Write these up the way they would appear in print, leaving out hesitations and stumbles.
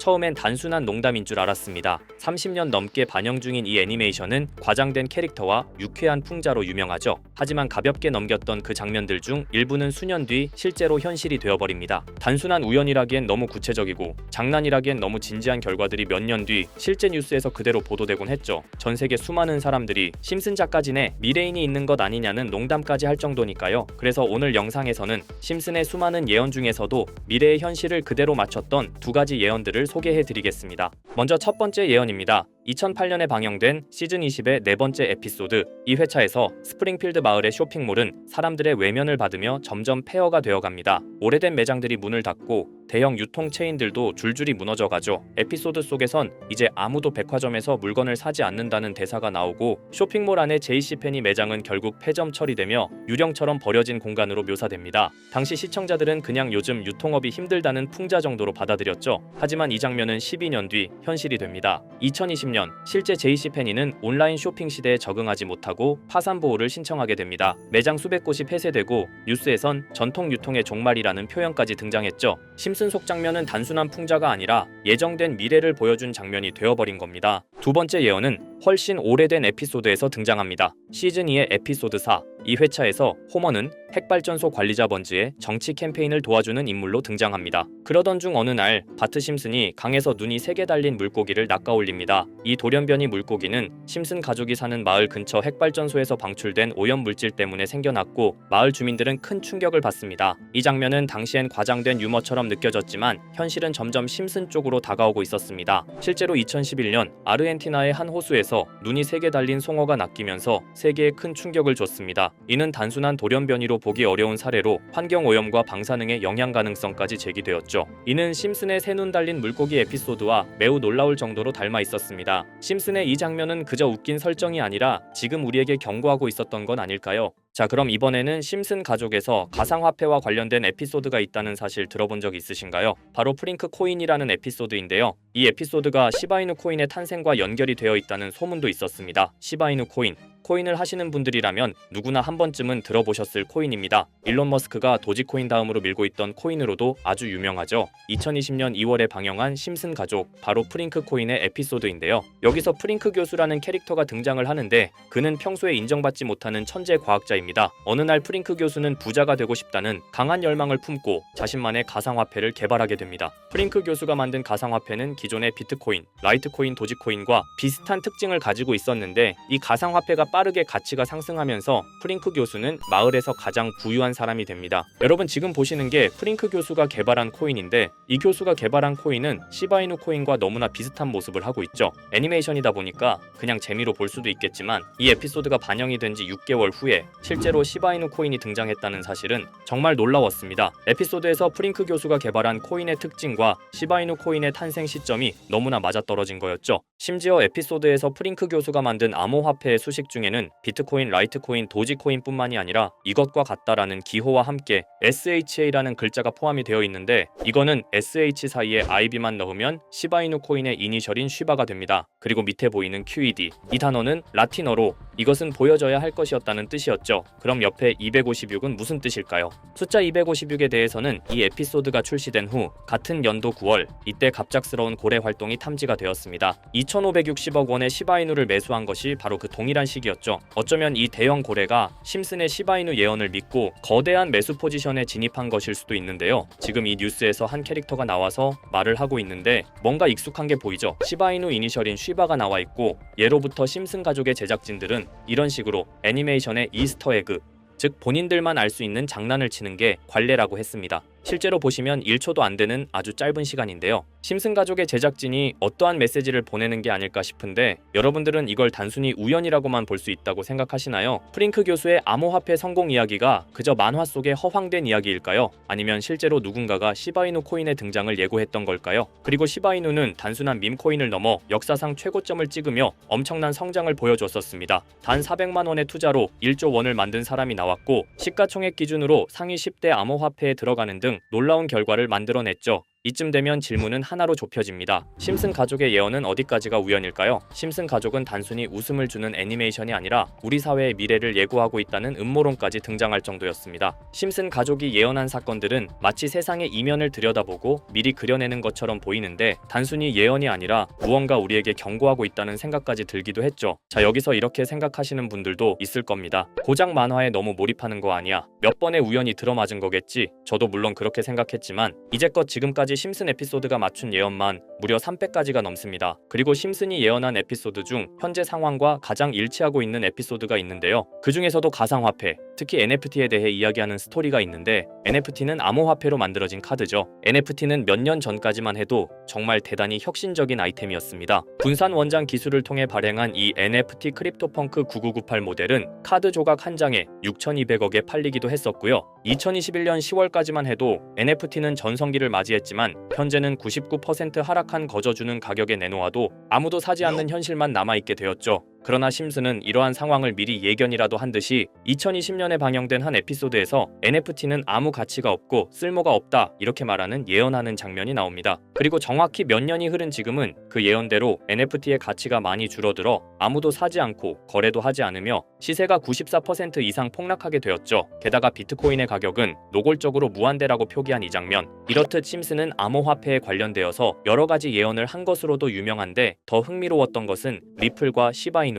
처음엔 단순한 농담인 줄 알았습니다. 30년 넘게 반영 중인 이 애니메이션은 과장된 캐릭터와 유쾌한 풍자로 유명하죠. 하지만 가볍게 넘겼던 그 장면들 중 일부는 수년 뒤 실제로 현실이 되어버립니다. 단순한 우연이라기엔 너무 구체적이고 장난이라기엔 너무 진지한 결과들이 몇 년 뒤 실제 뉴스에서 그대로 보도되곤 했죠. 전 세계 수많은 사람들이 심슨 작가진에 미래인이 있는 것 아니냐는 농담까지 할 정도니까요. 그래서 오늘 영상에서는 심슨의 수많은 예언 중에서도 미래의 현실을 그대로 맞췄던 두 가지 예언들을 소개해드리겠습니다. 먼저 첫 번째 예언입니다. 2008년에 방영된 시즌 20의 네 번째 에피소드. 이 회차에서 스프링필드 마을의 쇼핑몰은 사람들의 외면을 받으며 점점 폐허가 되어갑니다. 오래된 매장들이 문을 닫고 대형 유통 체인들도 줄줄이 무너져가죠. 에피소드 속에선 이제 아무도 백화점에서 물건을 사지 않는다는 대사가 나오고 쇼핑몰 안의 JCPenney 매장은 결국 폐점 처리되며 유령처럼 버려진 공간으로 묘사됩니다. 당시 시청자들은 그냥 요즘 유통업이 힘들다는 풍자 정도로 받아들였죠. 하지만 이 장면은 12년 뒤 현실이 됩니다. 2020년 실제 JCPenney는 온라인 쇼핑 시대에 적응하지 못하고 파산 보호를 신청하게 됩니다. 매장 수백 곳이 폐쇄되고 뉴스에선 전통 유통의 종말이라는 표현까지 등장했죠. 심슨 속 장면은 단순한 풍자가 아니라 예정된 미래를 보여준 장면이 되어버린 겁니다. 두 번째 예언은 훨씬 오래된 에피소드에서 등장합니다. 시즌 2의 에피소드 4. 이 회차에서 호머는 핵발전소 관리자 번즈의 정치 캠페인을 도와주는 인물로 등장합니다. 그러던 중 어느 날 바트 심슨이 강에서 눈이 3개 달린 물고기를 낚아올립니다. 이 돌연변이 물고기는 심슨 가족이 사는 마을 근처 핵발전소에서 방출된 오염물질 때문에 생겨났고 마을 주민들은 큰 충격을 받습니다. 이 장면은 당시엔 과장된 유머처럼 느껴졌지만 현실은 점점 심슨 쪽으로 다가오고 있었습니다. 실제로 2011년 아르헨티나의 한 호수에서 눈이 3개 달린 송어가 낚이면서 세계에 큰 충격을 줬습니다. 이는 단순한 돌연변이로 보기 어려운 사례로 환경오염과 방사능의 영향 가능성까지 제기되었죠. 이는 심슨의 새 눈 달린 물고기 에피소드와 매우 놀라울 정도로 닮아 있었습니다. 심슨의 이 장면은 그저 웃긴 설정이 아니라 지금 우리에게 경고하고 있었던 건 아닐까요? 자, 그럼 이번에는 심슨 가족에서 가상화폐와 관련된 에피소드가 있다는 사실 들어본 적 있으신가요? 바로 프링크 코인이라는 에피소드인데요. 이 에피소드가 시바이누 코인의 탄생과 연결이 되어 있다는 소문도 있었습니다. 시바이누 코인. 코인을 하시는 분들이라면 누구나 한 번쯤은 들어보셨을 코인입니다. 일론 머스크가 도지코인 다음으로 밀고 있던 코인으로도 아주 유명하죠. 2020년 2월에 방영한 심슨 가족, 바로 프링크 코인의 에피소드인데요. 여기서 프링크 교수라는 캐릭터가 등장을 하는데 그는 평소에 인정받지 못하는 천재 과학자입니다. 어느 날 프링크 교수는 부자가 되고 싶다는 강한 열망을 품고 자신만의 가상화폐를 개발하게 됩니다. 프링크 교수가 만든 가상화폐는 기존의 비트코인, 라이트코인, 도지코인과 비슷한 특징을 가지고 있었는데 이 가상화폐가 빠르게 가치가 상승하면서 프링크 교수는 마을에서 가장 부유한 사람이 됩니다. 여러분 지금 보시는 게 프링크 교수가 개발한 코인인데 이 교수가 개발한 코인은 시바이누 코인과 너무나 비슷한 모습을 하고 있죠. 애니메이션이다 보니까 그냥 재미로 볼 수도 있겠지만 이 에피소드가 반영이 된 지 6개월 후에 실제로 시바이누 코인이 등장했다는 사실은 정말 놀라웠습니다. 에피소드에서 프링크 교수가 개발한 코인의 특징과 시바이누 코인의 탄생 시점이 너무나 맞아떨어진 거였죠. 심지어 에피소드에서 프링크 교수가 만든 암호화폐의 수식 중에는 비트코인, 라이트코인, 도지코인뿐만이 아니라 이것과 같다라는 기호와 함께 SHA라는 글자가 포함이 되어 있는데 이거는 SH 사이에 IB만 넣으면 시바이누 코인의 이니셜인 쉬바가 됩니다. 그리고 밑에 보이는 QED, 이 단어는 라틴어로 이것은 보여져야 할 것이었다는 뜻이었죠. 그럼 옆에 256은 무슨 뜻일까요? 숫자 256에 대해서는 이 에피소드가 출시된 후 같은 연도 9월 이때 갑작스러운 고래 활동이 탐지가 되었습니다. 2,560억 원의 시바이누를 매수한 것이 바로 그 동일한 시기였죠. 어쩌면 이 대형 고래가 심슨의 시바이누 예언을 믿고 거대한 매수 포지션에 진입한 것일 수도 있는데요. 지금 이 뉴스에서 한 캐릭터가 나와서 말을 하고 있는데 뭔가 익숙한 게 보이죠. 시바이누 이니셜인 쉬바가 나와 있고 예로부터 심슨 가족의 제작진들은 이런 식으로 애니메이션의 이스터에그, 즉 본인들만 알 수 있는 장난을 치는 게 관례라고 했습니다. 실제로 보시면 1초도 안 되는 아주 짧은 시간인데요. 심슨 가족의 제작진이 어떠한 메시지를 보내는 게 아닐까 싶은데 여러분들은 이걸 단순히 우연이라고만 볼 수 있다고 생각하시나요? 프링크 교수의 암호화폐 성공 이야기가 그저 만화 속의 허황된 이야기일까요? 아니면 실제로 누군가가 시바이누 코인의 등장을 예고했던 걸까요? 그리고 시바이누는 단순한 밈코인을 넘어 역사상 최고점을 찍으며 엄청난 성장을 보여줬었습니다. 단 400만 원의 투자로 1조 원을 만든 사람이 나왔고 시가총액 기준으로 상위 10대 암호화폐에 들어가는 등 놀라운 결과를 만들어냈죠. 이쯤 되면 질문은 하나로 좁혀집니다. 심슨 가족의 예언은 어디까지가 우연일까요? 심슨 가족은 단순히 웃음을 주는 애니메이션이 아니라 우리 사회의 미래를 예고하고 있다는 음모론까지 등장할 정도였습니다. 심슨 가족이 예언한 사건들은 마치 세상의 이면을 들여다보고 미리 그려내는 것처럼 보이는데 단순히 예언이 아니라 무언가 우리에게 경고하고 있다는 생각까지 들기도 했죠. 자, 여기서 이렇게 생각하시는 분들도 있을 겁니다. 고작 만화에 너무 몰입하는 거 아니야? 몇 번의 우연이 들어맞은 거겠지? 저도 물론 그렇게 생각했지만 이제껏 지금까지 심슨 에피소드가 맞춘 예언만 무려 300가지가 넘습니다. 그리고 심슨이 예언한 에피소드 중 현재 상황과 가장 일치하고 있는 에피소드가 있는데요. 그 중에서도 가상화폐, 특히 NFT에 대해 이야기하는 스토리가 있는데 NFT는 암호화폐로 만들어진 카드죠. NFT는 몇 년 전까지만 해도 정말 대단히 혁신적인 아이템이었습니다. 분산 원장 기술을 통해 발행한 이 NFT 크립토펑크 9998 모델은 카드 조각 한 장에 6,200억에 팔리기도 했었고요. 2021년 10월까지만 해도 NFT는 전성기를 맞이했지만 현재는 99% 하락한 거저주는 가격에 내놓아도 아무도 사지 않는 현실만 남아있게 되었죠. 그러나 심슨은 이러한 상황을 미리 예견이라도 한 듯이 2020년에 방영된 한 에피소드에서 NFT는 아무 가치가 없고 쓸모가 없다 이렇게 말하는 예언하는 장면이 나옵니다. 그리고 정확히 몇 년이 흐른 지금은 그 예언대로 NFT의 가치가 많이 줄어들어 아무도 사지 않고 거래도 하지 않으며 시세가 94% 이상 폭락하게 되었죠. 게다가 비트코인의 가격은 노골적으로 무한대라고 표기한 이 장면, 이렇듯 심슨은 암호화폐에 관련되어서 여러 가지 예언을 한 것으로도 유명한데 더 흥미로웠던 것은 리플과 시바이누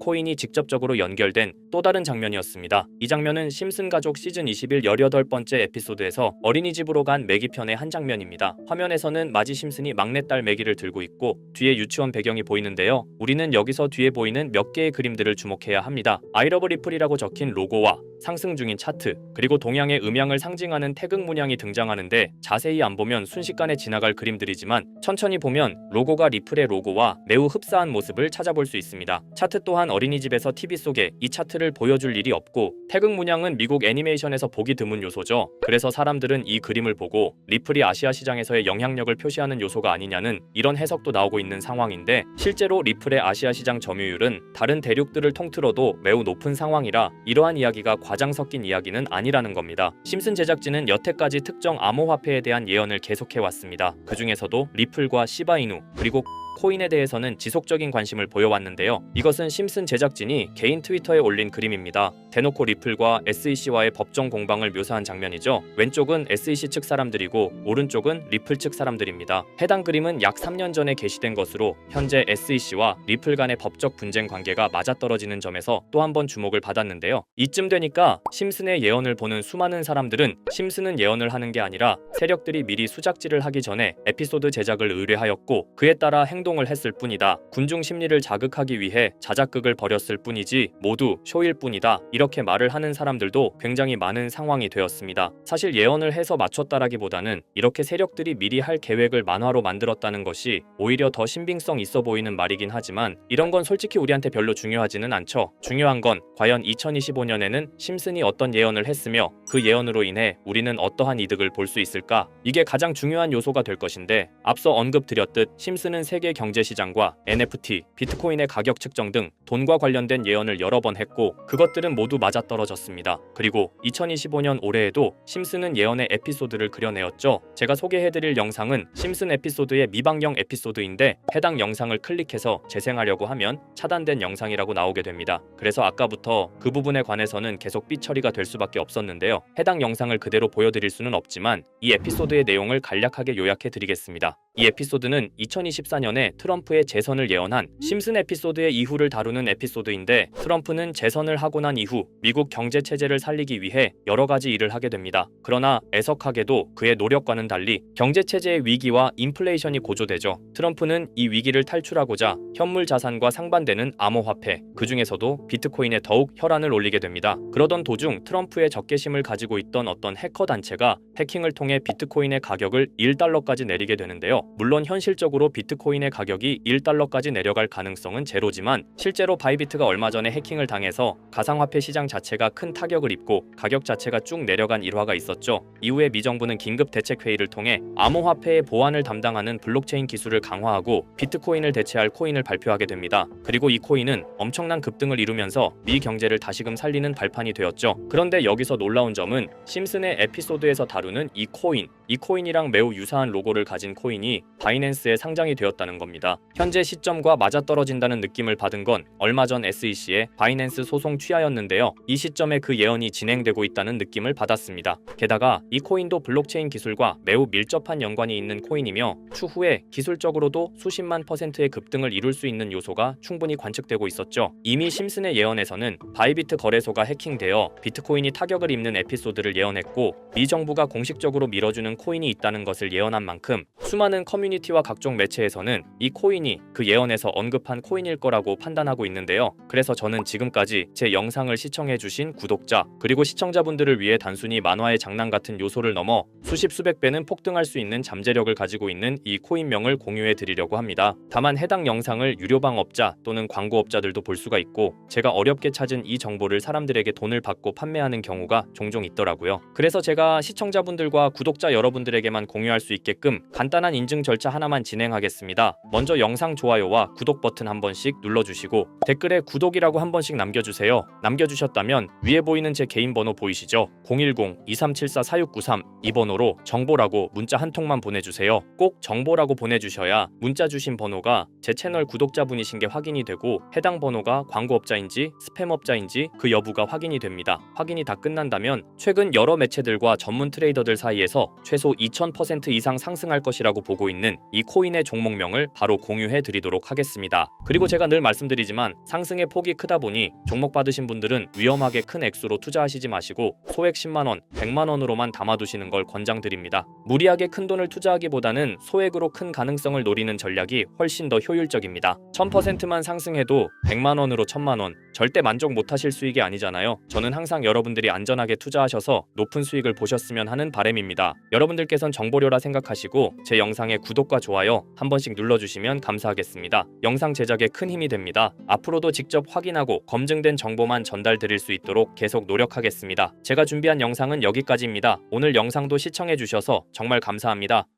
코인이 직접적으로 연결된 또 다른 장면이었습니다. 이 장면은 심슨 가족 시즌 21 18번째 에피소드에서 어린이집으로 간 매기 편의 한 장면입니다. 화면에서는 마지 심슨이 막내딸 매기를 들고 있고 뒤에 유치원 배경이 보이는데요. 우리는 여기서 뒤에 보이는 몇 개의 그림들을 주목해야 합니다. I love 리플이라고 적힌 로고와 상승 중인 차트, 그리고 동양의 음양을 상징하는 태극 문양이 등장하는데 자세히 안 보면 순식간에 지나갈 그림들이지만 천천히 보면 로고가 리플의 로고와 매우 흡사한 모습을 찾아볼 수 있습니다. 차트 또한 어린이집에서 TV 속에 이 차트를 보여줄 일이 없고 태극 문양은 미국 애니메이션에서 보기 드문 요소죠. 그래서 사람들은 이 그림을 보고 리플이 아시아 시장에서의 영향력을 표시하는 요소가 아니냐는 이런 해석도 나오고 있는 상황인데 실제로 리플의 아시아 시장 점유율은 다른 대륙들을 통틀어도 매우 높은 상황이라 이러한 이야기가 과장 섞인 이야기는 아니라는 겁니다. 심슨 제작진은 여태까지 특정 암호화폐에 대한 예언을 계속해왔습니다. 그 중에서도 리플과 시바이누 그리고 코인에 대해서는 지속적인 관심을 보여왔는데요. 이것은 심슨 제작진이 개인 트위터에 올린 그림입니다. 대놓고 리플과 SEC와의 법정 공방을 묘사한 장면이죠. 왼쪽은 SEC 측 사람들이고 오른쪽은 리플 측 사람들입니다. 해당 그림은 약 3년 전에 게시된 것으로 현재 SEC와 리플 간의 법적 분쟁 관계가 맞아떨어지는 점에서 또 한 번 주목을 받았는데요. 이쯤 되니까 심슨의 예언을 보는 수많은 사람들은 심슨은 예언을 하는 게 아니라 세력들이 미리 수작질을 하기 전에 에피소드 제작을 의뢰하였고 그에 따라 행동을 했을 뿐이다. 군중 심리를 자극하기 위해 자작극을 벌였을 뿐이지 모두 쇼일 뿐이다. 이렇게 말을 하는 사람들도 굉장히 많은 상황이 되었습니다. 사실 예언을 해서 맞췄다라기보다는 이렇게 세력들이 미리 할 계획을 만화로 만들었다는 것이 오히려 더 신빙성 있어 보이는 말이긴 하지만 이런 건 솔직히 우리한테 별로 중요하지는 않죠. 중요한 건 과연 2025년에는 심슨이 어떤 예언을 했으며 그 예언으로 인해 우리는 어떠한 이득을 볼 수 있을까? 이게 가장 중요한 요소가 될 것인데 앞서 언급드렸듯 심슨은 세계 경제시장과 NFT, 비트코인의 가격 측정 등 돈과 관련된 예언을 여러 번 했고 그것들은 모두 맞아떨어졌습니다. 그리고 2025년 올해에도 심슨은 예언의 에피소드를 그려내었죠. 제가 소개해드릴 영상은 심슨 에피소드의 미방영 에피소드인데 해당 영상을 클릭해서 재생하려고 하면 차단된 영상이라고 나오게 됩니다. 그래서 아까부터 그 부분에 관해서는 계속 삐처리가 될 수밖에 없었는데요. 해당 영상을 그대로 보여드릴 수는 없지만 이 에피소드의 내용을 간략하게 요약해드리겠습니다. 이 에피소드는 2024년에 트럼프의 재선을 예언한 심슨 에피소드의 이후를 다루는 에피소드인데 트럼프는 재선을 하고 난 이후 미국 경제 체제를 살리기 위해 여러 가지 일을 하게 됩니다. 그러나 애석하게도 그의 노력과는 달리 경제 체제의 위기와 인플레이션이 고조되죠. 트럼프는 이 위기를 탈출하고자 현물 자산과 상반되는 암호화폐, 그 중에서도 비트코인에 더욱 혈안을 올리게 됩니다. 그러던 도중 트럼프의 적개심을 가지고 있던 어떤 해커 단체가 해킹을 통해 비트코인의 가격을 $1까지 내리게 되는데요. 물론 현실적으로 비트코인의 가격이 1달러까지 내려갈 가능성은 제로지만 실제로 바이비트가 얼마 전에 해킹을 당해서 가상화폐 시장 자체가 큰 타격을 입고 가격 자체가 쭉 내려간 일화가 있었죠. 이후에 미 정부는 긴급 대책 회의를 통해 암호화폐의 보안을 담당하는 블록체인 기술을 강화하고 비트코인을 대체할 코인을 발표하게 됩니다. 그리고 이 코인은 엄청난 급등을 이루면서 미 경제를 다시금 살리는 발판이 되었죠. 그런데 여기서 놀라운 점은 심슨의 에피소드에서 다루는 이 코인이랑 매우 유사한 로고를 가진 코인이 바이낸스에 상장이 되었다는 겁니다. 현재 시점과 맞아떨어진다는 느낌을 받은 건 얼마 전 SEC의 바이낸스 소송 취하였는데요. 이 시점에 그 예언이 진행되고 있다는 느낌을 받았습니다. 게다가 이 코인도 블록체인 기술과 매우 밀접한 연관이 있는 코인이며 추후에 기술적으로도 수십만 %의 급등을 이룰 수 있는 요소가 충분히 관측되고 있었죠. 이미 심슨의 예언에서는 바이비트 거래소가 해킹되어 비트코인이 타격을 입는 에피소드를 예언했고 미 정부가 공식적으로 밀어주는 코인이 있다는 것을 예언한 만큼 수많은 커뮤니티와 각종 매체에서는 이 코인이 그 예언에서 언급한 코인일 거라고 판단하고 있는데요. 그래서 저는 지금까지 제 영상을 시청해주신 구독자 그리고 시청자분들을 위해 단순히 만화의 장난 같은 요소를 넘어 수십 수백 배는 폭등할 수 있는 잠재력을 가지고 있는 이 코인명을 공유해 드리려고 합니다. 다만 해당 영상을 유료방업자 또는 광고업자들도 볼 수가 있고 제가 어렵게 찾은 이 정보를 사람들에게 돈을 받고 판매하는 경우가 종종 있더라고요. 그래서 제가 시청자분들과 구독자 여러분들에게만 공유할 수 있게끔 간단한 인증 절차 하나만 진행하겠습니다. 먼저 영상 좋아요와 구독 버튼 한 번씩 눌러주시고 댓글에 구독이라고 한 번씩 남겨주세요. 남겨주셨다면 위에 보이는 제 개인 번호 보이시죠? 010-2374-4693 이 번호로 정보라고 문자 한 통만 보내주세요. 꼭 정보라고 보내주셔야 문자 주신 번호가 제 채널 구독자분이신 게 확인이 되고 해당 번호가 광고업자인지 스팸업자인지 그 여부가 확인이 됩니다. 확인이 다 끝난다면 최근 여러 매체들과 전문 트레이더들 사이에서 최소 2000% 이상 상승할 것이라고 보고 있는 이 코인의 종목명을 바로 공유해 드리도록 하겠습니다. 그리고 제가 늘 말씀드리지만 상승의 폭이 크다 보니 종목 받으신 분들은 위험하게 큰 액수로 투자하시지 마시고 소액 10만원, 100만원으로만 담아두시는 걸 권장드립니다. 무리하게 큰 돈을 투자하기보다는 소액으로 큰 가능성을 노리는 전략이 훨씬 더 효율적입니다. 1000%만 상승해도 100만원으로 1000만원 절대 만족 못하실 수익이 아니잖아요. 저는 항상 여러분들이 안전하게 투자하셔서 높은 수익을 보셨으면 하는 바람입니다. 여러분들께선 정보료라 생각하시고 제 영상에 구독과 좋아요 한 번씩 눌러주시면 감사하겠습니다. 영상 제작에 큰 힘이 됩니다. 앞으로도 직접 확인하고 검증된 정보만 전달드릴 수 있도록 계속 노력하겠습니다. 제가 준비한 영상은 여기까지입니다. 오늘 영상도 시청해주셔서 정말 감사합니다.